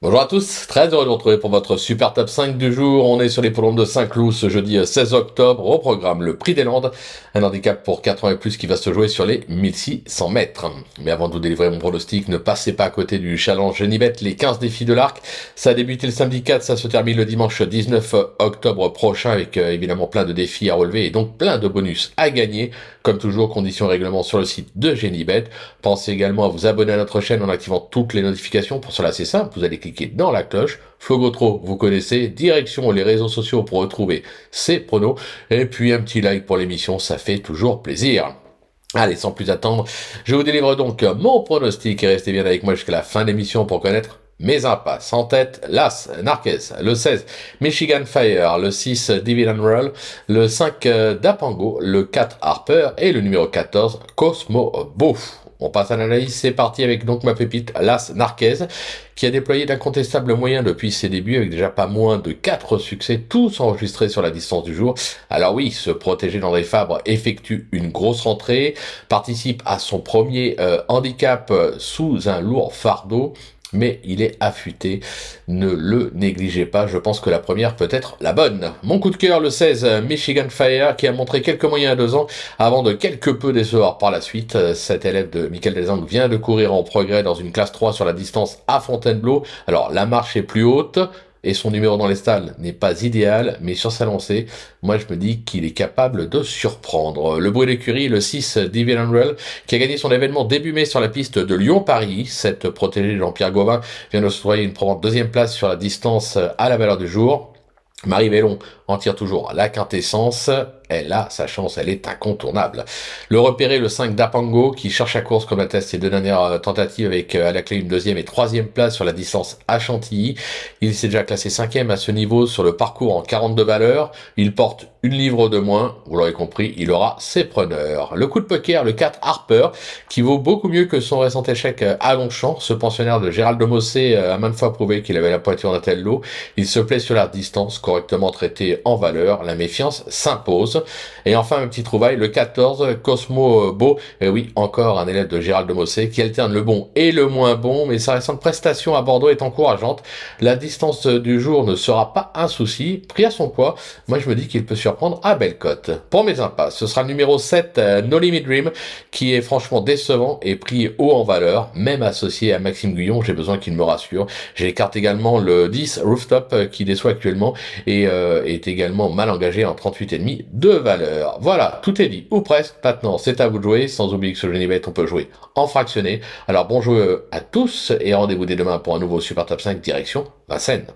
Bonjour à tous, très heureux de vous retrouver pour votre super top 5 du jour. On est sur les polombes de Saint-Cloud ce jeudi 16 octobre. Au programme, le Prix des Landes, un handicap pour 4 ans et plus qui va se jouer sur les 1600 mètres. Mais avant de vous délivrer mon pronostic, ne passez pas à côté du challenge Genibet, les 15 défis de l'arc. Ça a débuté le samedi 4, ça se termine le dimanche 19 octobre prochain avec évidemment plein de défis à relever et donc plein de bonus à gagner. Comme toujours, conditions et règlements sur le site de Genibet. Pensez également à vous abonner à notre chaîne en activant toutes les notifications. Pour cela, c'est simple, vous allez cliquer dans la cloche. Flogotro, vous connaissez, direction les réseaux sociaux pour retrouver ces pronos. Et puis un petit like pour l'émission, ça fait toujours plaisir. Allez, sans plus attendre, je vous délivre donc mon pronostic et restez bien avec moi jusqu'à la fin de l'émission pour connaître mes impasses. En tête, l'As, Narquez, le 16, Michigan Fire, le 6, Dividend Roll, le 5, Dapango, le 4, Harper et le numéro 14, Cosmo Beau. On passe à l'analyse, c'est parti avec donc ma pépite, l'As Narquez, qui a déployé d'incontestables moyens depuis ses débuts avec déjà pas moins de 4 succès, tous enregistrés sur la distance du jour. Alors oui, se protéger d'André Fabre effectue une grosse rentrée, participe à son premier handicap sous un lourd fardeau, mais il est affûté, ne le négligez pas, je pense que la première peut être la bonne. Mon coup de cœur, le 16, Michigan Fire, qui a montré quelques moyens à 2 ans, avant de quelque peu décevoir par la suite. Cet élève de Michael Delzang vient de courir en progrès dans une classe 3 sur la distance à Fontainebleau. Alors, la marche est plus haute, et son numéro dans les stalles n'est pas idéal, mais sur sa lancée, moi je me dis qu'il est capable de surprendre. Le bruit d'écurie, le 6, Dividend Roll, qui a gagné son événement début mai sur la piste de Lyon-Paris. Cette protégée Jean-Pierre Gauvin vient de se trouver une probante deuxième place sur la distance à la valeur du jour. Marie Vellon en tire toujours la quintessence, elle a sa chance, elle est incontournable. Le repéré, le 5 Dapango, qui cherche à course comme atteste ses 2 dernières tentatives avec à la clé une 2e et 3e place sur la distance à Chantilly. Il s'est déjà classé 5e à ce niveau sur le parcours en 42 valeurs. Il porte une livre de moins, vous l'aurez compris, il aura ses preneurs. Le coup de poker, le 4 Harper, qui vaut beaucoup mieux que son récent échec à Longchamp. Ce pensionnaire de Gérald de Mossé a maintes fois prouvé qu'il avait la pointure d'un tel lot. Il se plaît sur la distance, correctement traité en valeur, la méfiance s'impose. Et enfin, un petit trouvaille, le 14, Cosmo Beau, et oui, encore un élève de Gérald de Mossé, qui alterne le bon et le moins bon, mais sa récente prestation à Bordeaux est encourageante. La distance du jour ne sera pas un souci. Pris à son poids, moi je me dis qu'il peut surprendre à belle cote. Pour mes impasses, ce sera le numéro 7, No Limit Dream, qui est franchement décevant et pris haut en valeur, même associé à Maxime Guyon, j'ai besoin qu'il me rassure. J'écarte également le 10, Rooftop, qui déçoit actuellement, et est également mal engagé en 38,5 de valeur. Voilà, tout est dit, ou presque. Maintenant, c'est à vous de jouer, sans oublier que sur Genibet, on peut jouer en fractionné. Alors bon jeu à tous, et rendez-vous dès demain pour un nouveau Super Top 5 direction Vincennes.